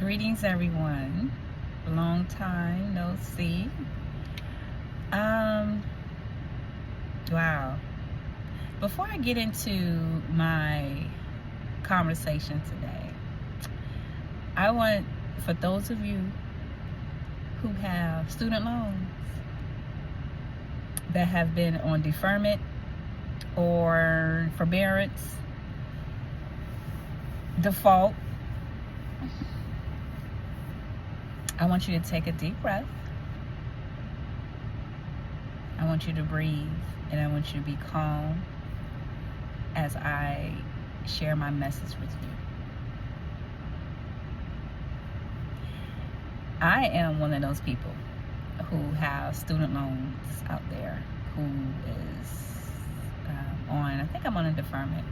Greetings, everyone. Long time no see. Wow. Before I get into my conversation today, I want, for those of you who have student loans that have been on deferment or forbearance, default, I want you to take a deep breath. I want you to breathe, and I want you to be calm as I share my message with you. I am one of those people who have student loans out there, who is I think I'm on a deferment,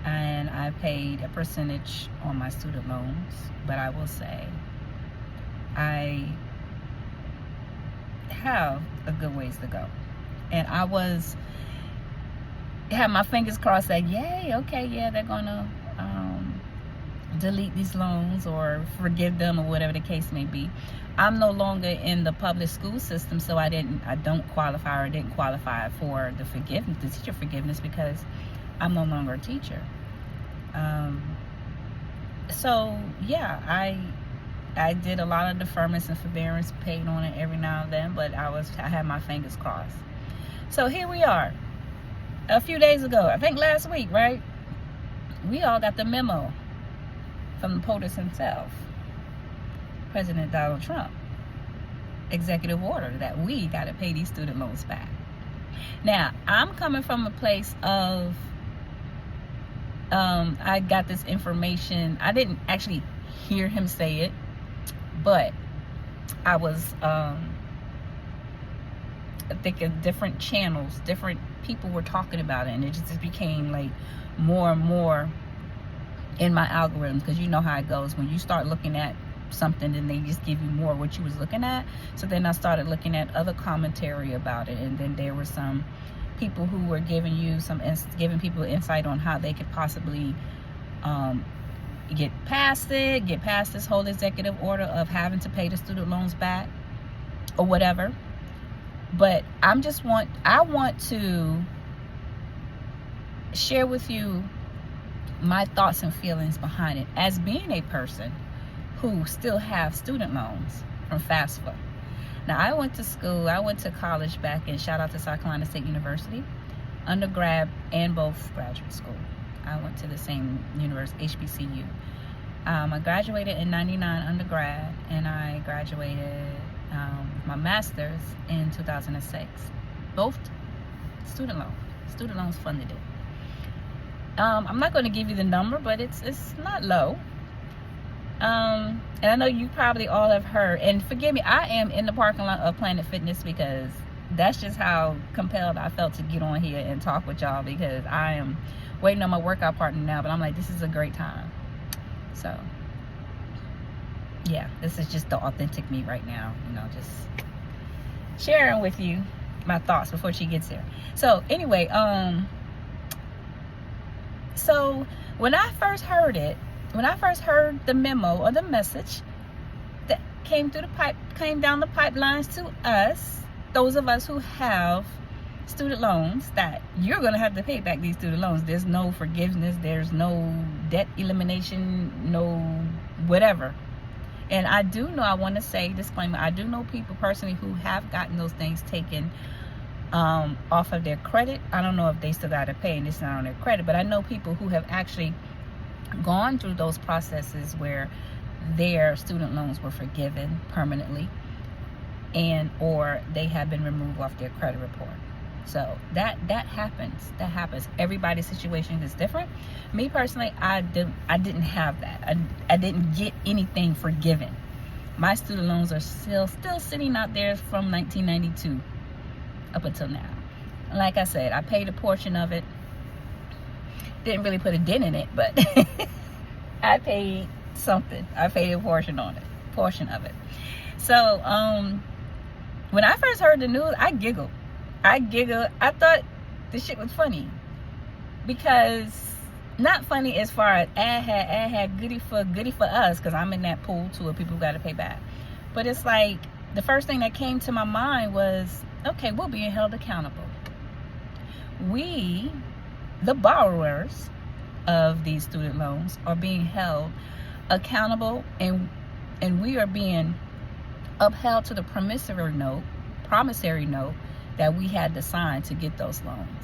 and I paid a percentage on my student loans, but I will say I have a good ways to go. And I had my fingers crossed that, yay, okay, yeah, they're gonna delete these loans or forgive them or whatever the case may be. I'm no longer in the public school system, so I didn't qualify for the teacher forgiveness, because I'm no longer a teacher. So yeah, I did a lot of deferments and forbearance, paid on it every now and then, but I had my fingers crossed. So here we are. A few days ago, I think last week, right? We all got the memo from the POTUS himself, President Donald Trump, executive order that we got to pay these student loans back. Now, I'm coming from a place of, I got this information. I didn't actually hear him say it, but I was thinking different channels, different people were talking about it, and it just became like more and more in my algorithms, because you know how it goes when you start looking at something, and they just give you more what you was looking at. So then I started looking at other commentary about it, and then there were some people who were giving people insight on how they could possibly get past this whole executive order of having to pay the student loans back or whatever. But I want to share with you my thoughts and feelings behind it, as being a person who still have student loans from FAFSA. Now, I went to college back in, shout out to South Carolina State University, undergrad and both graduate school. I went to the same university, HBCU. I graduated in '99 undergrad, and I graduated my master's in 2006. Both student loans funded it. I'm not going to give you the number, but it's not low. And I know you probably all have heard, and forgive me, I am in the parking lot of Planet Fitness, because that's just how compelled I felt to get on here and talk with y'all, because I am waiting on my workout partner now, but I'm like, this is a great time. So yeah, this is just the authentic me right now, just sharing with you my thoughts before she gets here. So anyway, so when I first heard the memo or the message that came down the pipelines to us, those of us who have student loans, that you're going to have to pay back these student loans. There's no forgiveness, there's no debt elimination, no whatever. And I do know, I want to say, disclaimer, I do know people personally who have gotten those things taken off of their credit. I don't know if they still got to pay and it's not on their credit, but I know people who have actually gone through those processes where their student loans were forgiven permanently, and or they have been removed off their credit report. So that happens. Everybody's situation is different. Me personally, I didn't have that. I didn't get anything forgiven. My student loans are still sitting out there from 1992 up until now. Like I said, I paid a portion of it. Didn't really put a dent in it, but I paid something. I paid a portion of it. So when I first heard the news, I giggled. I thought the shit was funny, because not funny as far as ad had goody for us, because I'm in that pool too of people who got to pay back. But it's like the first thing that came to my mind was, okay, we're being held accountable. We, the borrowers of these student loans, are being held accountable, and we are being upheld to the promissory note that we had to sign to get those loans.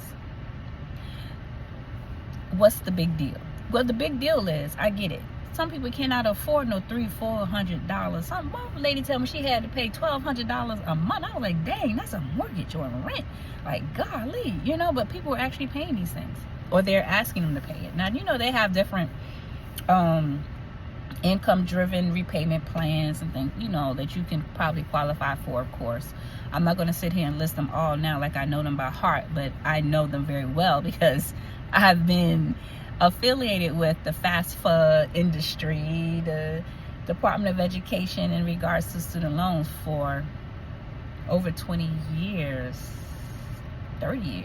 What's the big deal? Well, the big deal is, I get it. Some people cannot afford no $300-400. Some lady told me she had to pay $1,200 a month. I was like, dang, that's a mortgage or a rent. Like, golly, you know. But people are actually paying these things, or they're asking them to pay it. Now, you know, they have different income-driven repayment plans and things, you know, that you can probably qualify for. Of course, I'm not going to sit here and list them all now like I know them by heart, but I know them very well because I've been affiliated with the fast food industry, the Department of Education in regards to student loans for over 20 years, 30 years.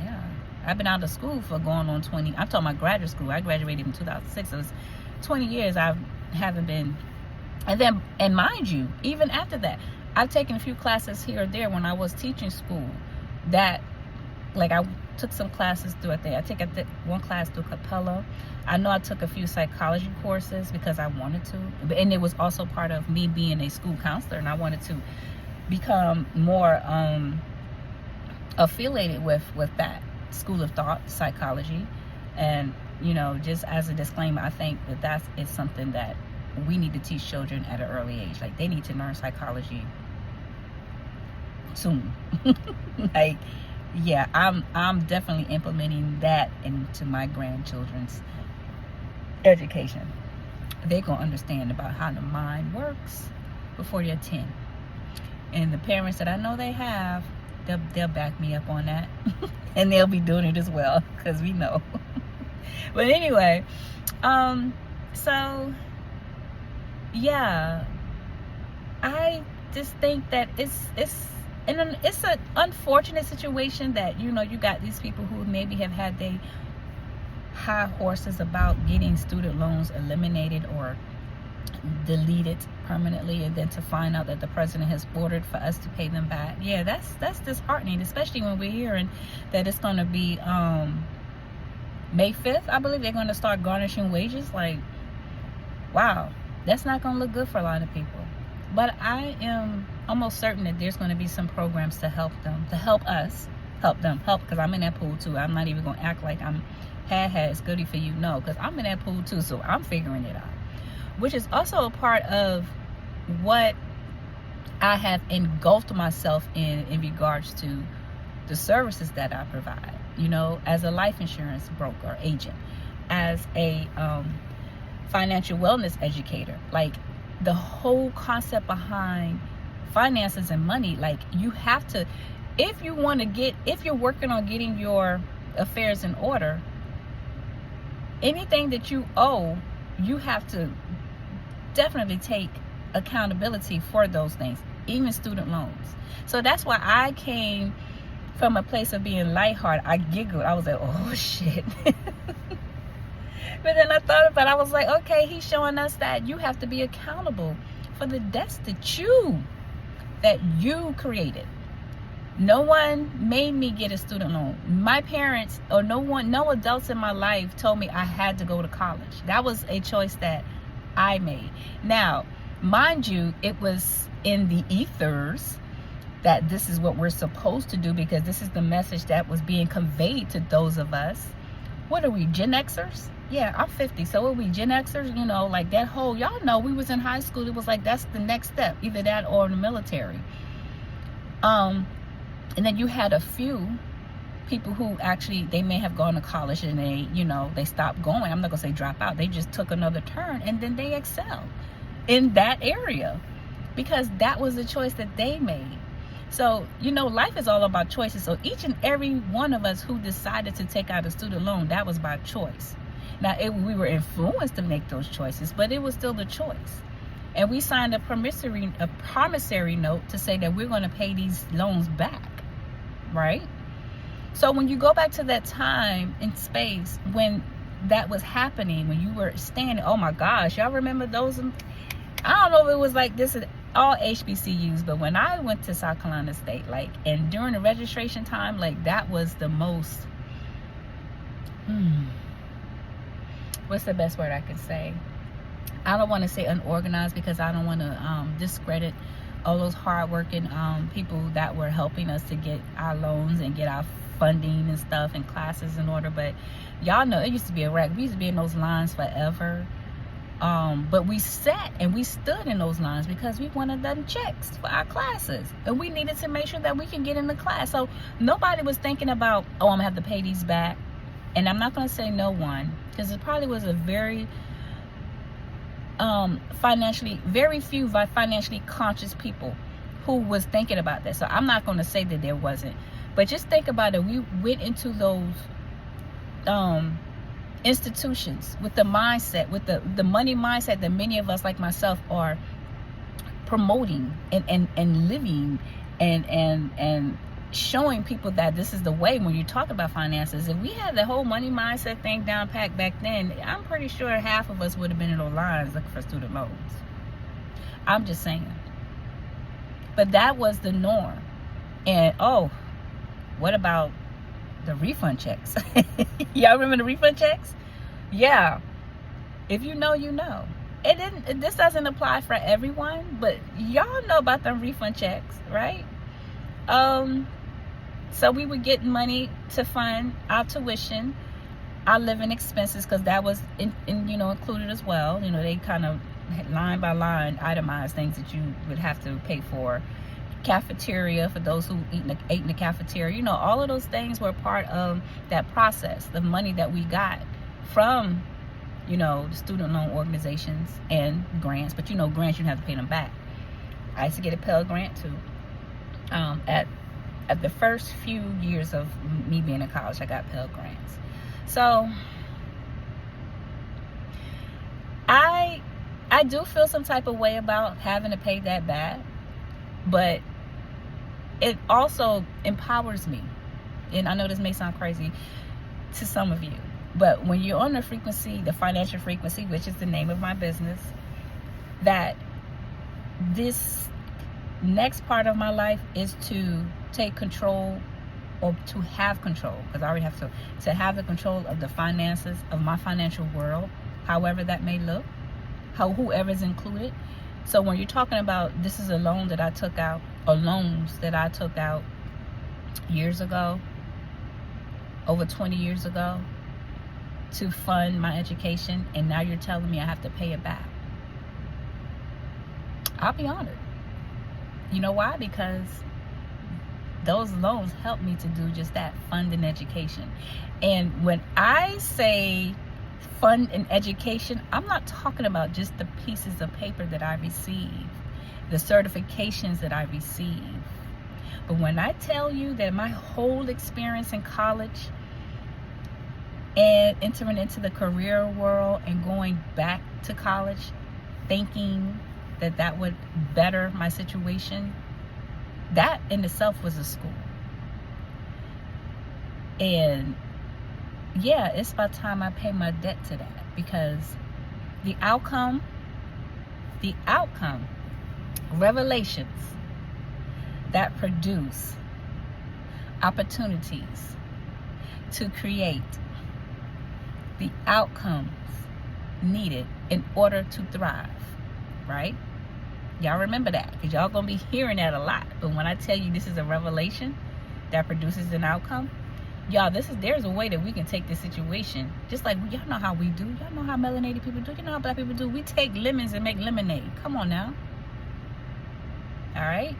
Yeah, I've been out of school for going on 20. I'm talking about graduate school. I graduated in 2006. So it was 20 years I haven't been. And mind you, even after that, I've taken a few classes here or there when I was teaching school. That, like, I took some classes through it there. I took one class through Capella. I know I took a few psychology courses because I wanted to, and it was also part of me being a school counselor, and I wanted to become more affiliated with that school of thought, psychology. And, you know, just as a disclaimer, I think that is something that we need to teach children at an early age. Like, they need to learn psychology soon. Like, yeah, I'm definitely implementing that into my grandchildren's education. They're gonna understand about how the mind works before they're 10. And the parents that I know they have, they'll back me up on that. And they'll be doing it as well, because we know. But anyway, so yeah, I just think that it's an unfortunate situation that, you know, you got these people who maybe have had their high horses about getting student loans eliminated or deleted permanently, and then to find out that the president has ordered for us to pay them back. Yeah, that's disheartening, especially when we're hearing that it's going to be May 5th, I believe they're going to start garnishing wages. Like, wow, that's not going to look good for a lot of people. But I am almost certain that there's going to be some programs to help them, to help us, because I'm in that pool too. I'm not even going to act like I'm it's goody for you. No, because I'm in that pool too, so I'm figuring it out. Which is also a part of what I have engulfed myself in regards to the services that I provide. You know, as a life insurance broker or agent, as a financial wellness educator. Like, the whole concept behind finances and money, like, you have to, if you're working on getting your affairs in order, anything that you owe, you have to definitely take accountability for those things, even student loans. So that's why I came from a place of being lighthearted. I giggled. I was like, oh shit. But then I thought about it. I was like, okay, he's showing us that you have to be accountable for the debts that you created. No one made me get a student loan. My parents, or no adults in my life told me I had to go to college. That was a choice that I made. Now, mind you, it was in the ethers that this is what we're supposed to do, because this is the message that was being conveyed to those of us. What are we, Gen Xers? Yeah, I'm 50, so are we Gen Xers? You know, like that whole, y'all know, we was in high school, it was like, that's the next step, either that or the military. And then you had a few people who actually, they may have gone to college and they, you know, they stopped going. I'm not gonna say drop out, they just took another turn, and then they excelled in that area because that was the choice that they made. So, you know, life is all about choices. So each and every one of us who decided to take out a student loan, that was by choice. Now, we were influenced to make those choices, but it was still the choice. And we signed a promissory note to say that we're going to pay these loans back, right? So when you go back to that time and space when that was happening when you were standing. Oh my gosh, y'all remember those? I don't know if it was like this at all HBCUs, but when I went to South Carolina State, like, and during the registration time, like, that was the most, what's the best word I can say? I don't want to say unorganized, because I don't want to discredit all those hardworking people that were helping us to get our loans and get our funding and stuff and classes in order. But y'all know it used to be a wreck. We used to be in those lines forever. But we sat and we stood in those lines because we wanted them checks for our classes, and we needed to make sure that we can get in the class. So nobody was thinking about, oh, I'm gonna have to pay these back. And I'm not gonna say no one, because it probably was a very very few financially conscious people who was thinking about that. So I'm not going to say that there wasn't, but just think about it. We went into those institutions with the mindset, with the money mindset that many of us, like myself, are promoting and living and showing people that this is the way. When you talk about finances, if we had the whole money mindset thing down packed back then, I'm pretty sure half of us would have been in those lines looking for student loans. I'm just saying. But that was the norm. And oh, what about the refund checks? Y'all remember the refund checks? Yeah. If you know, you know. This doesn't apply for everyone, but y'all know about them refund checks, right? So we were getting money to fund our tuition, our living expenses, because that was included as well. They kind of line by line itemized things that you would have to pay for. Cafeteria, for those who ate in the cafeteria. All of those things were part of that process, the money that we got from the student loan organizations and grants. But grants, you have to pay them back. I used to get a Pell Grant too. At the first few years of me being in college, I got Pell Grants. So I do feel some type of way about having to pay that back, but it also empowers me. And I know this may sound crazy to some of you, but when you're on the frequency, the financial frequency, which is the name of my business, that this next part of my life is to take control, or to have control, because I already have to have the control of the finances of my financial world, however that may look, whoever's included. So when you're talking about, this is a loan that I took out, or loans that I took out years ago, over 20 years ago, to fund my education, and now you're telling me I have to pay it back. I'll be honored. You know why? Because those loans help me to do just that, fund an education. And when I say fund an education, I'm not talking about just the pieces of paper that I receive, the certifications that I receive. But when I tell you that my whole experience in college and entering into the career world and going back to college thinking that would better my situation, that in itself was a school. And yeah, it's about time I pay my debt to that, because the outcome, revelations that produce opportunities to create the outcomes needed in order to thrive, right? Y'all remember that, because y'all gonna be hearing that a lot. But when I tell you this is a revelation that produces an outcome, y'all, there's a way that we can take this situation, just like y'all know how we do. Y'all know how melanated people do. You know how black people do. We take lemons and make lemonade. Come on now. All right.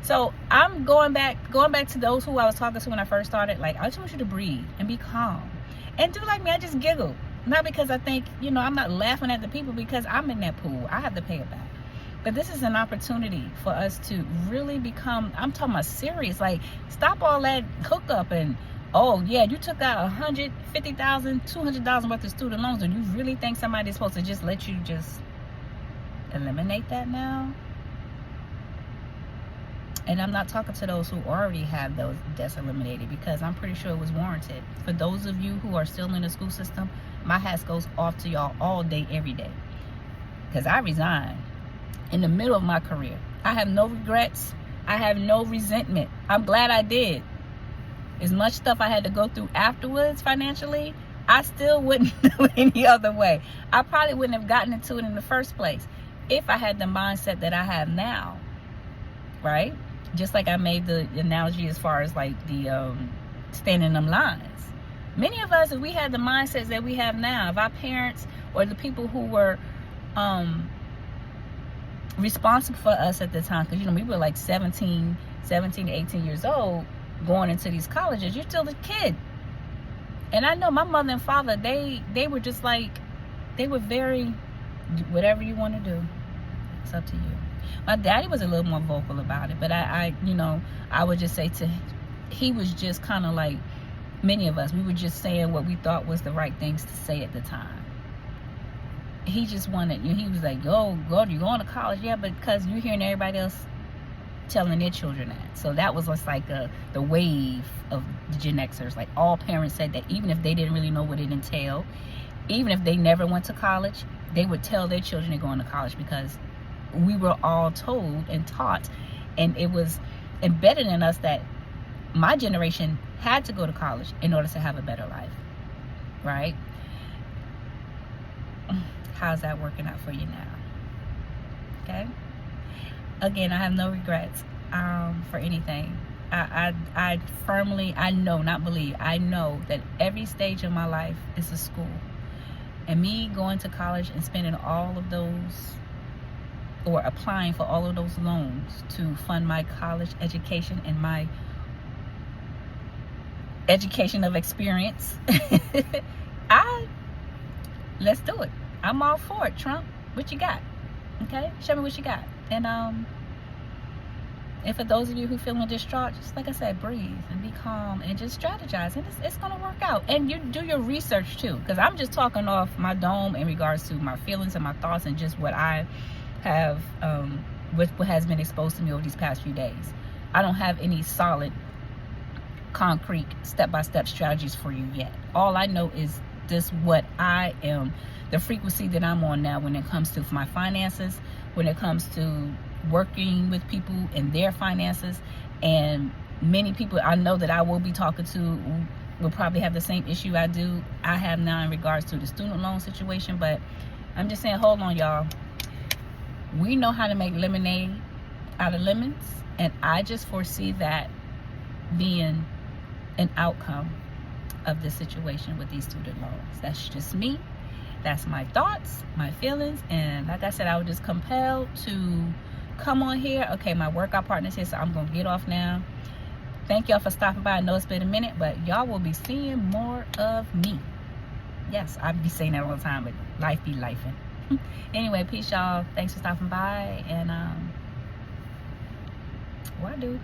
So I'm going back to those who I was talking to when I first started. Like, I just want you to breathe and be calm and do like me. I just giggle, not because I think I'm not laughing at the people, because I'm in that pool. I have to pay it back. But this is an opportunity for us to really become, I'm talking about serious, like, stop all that hookup and, oh yeah, you took out $150,000, $200,000 worth of student loans, and you really think somebody's supposed to just let you just eliminate that now? And I'm not talking to those who already have those debts eliminated, because I'm pretty sure it was warranted. For those of you who are still in the school system, My hat goes off to y'all all day, every day. Because I resigned in the middle of my career. I have no regrets. I have no resentment. I'm glad I did. As much stuff I had to go through afterwards financially, I still wouldn't do it any other way. I probably wouldn't have gotten into it in the first place if I had the mindset that I have now, right? Just like I made the analogy as far as like the standing in them lines. Many of us, if we had the mindsets that we have now, if our parents or the people who were responsible for us at the time, because you know we were like 17 to 18 years old going into these colleges, you're still a kid. And I know my mother and father, they were just like, they were very, whatever you want to do, it's up to you. My daddy was a little more vocal about it, but I would just say he was just kind of like many of us. We were just saying what we thought was the right things to say at the time. He just wanted, he was like, you're going to college? Yeah, but because you're hearing everybody else telling their children that. So that was just like the wave of the Gen Xers. Like all parents said that even if they didn't really know what it entailed, even if they never went to college, they would tell their children they're going to college, because we were all told and taught, and it was embedded in us that my generation had to go to college in order to have a better life, right? How's that working out for you now? Okay. Again, I have no regrets for anything. I firmly, I know that every stage of my life is a school. And me going to college and spending all of those, or applying for all of those loans to fund my college education and my education of experience, let's do it. I'm all for it, Trump. What you got? Okay, show me what you got. And for those of you who feeling distraught, just like I said, breathe and be calm and just strategize, and it's gonna work out. And you do your research too, because I'm just talking off my dome in regards to my feelings and my thoughts and just what I have, what has been exposed to me over these past few days. I don't have any solid, concrete, step-by-step strategies for you yet. All I know is this: what I am, the frequency that I'm on now when it comes to my finances, when it comes to working with people and their finances. And many people I know that I will be talking to will probably have the same issue I have now in regards to the student loan situation. But I'm just saying, hold on, y'all. We know how to make lemonade out of lemons, and I just foresee that being an outcome of this situation with these student loans. That's just me. That's my thoughts, my feelings. And like I said, I was just compelled to come on here. Okay, my workout partner's here, so I'm gonna get off now. Thank y'all for stopping by. I know it's been a minute, but y'all will be seeing more of me. Yes, I be saying that all the time, but life be lifing. Anyway, peace, y'all. Thanks for stopping by. And what I do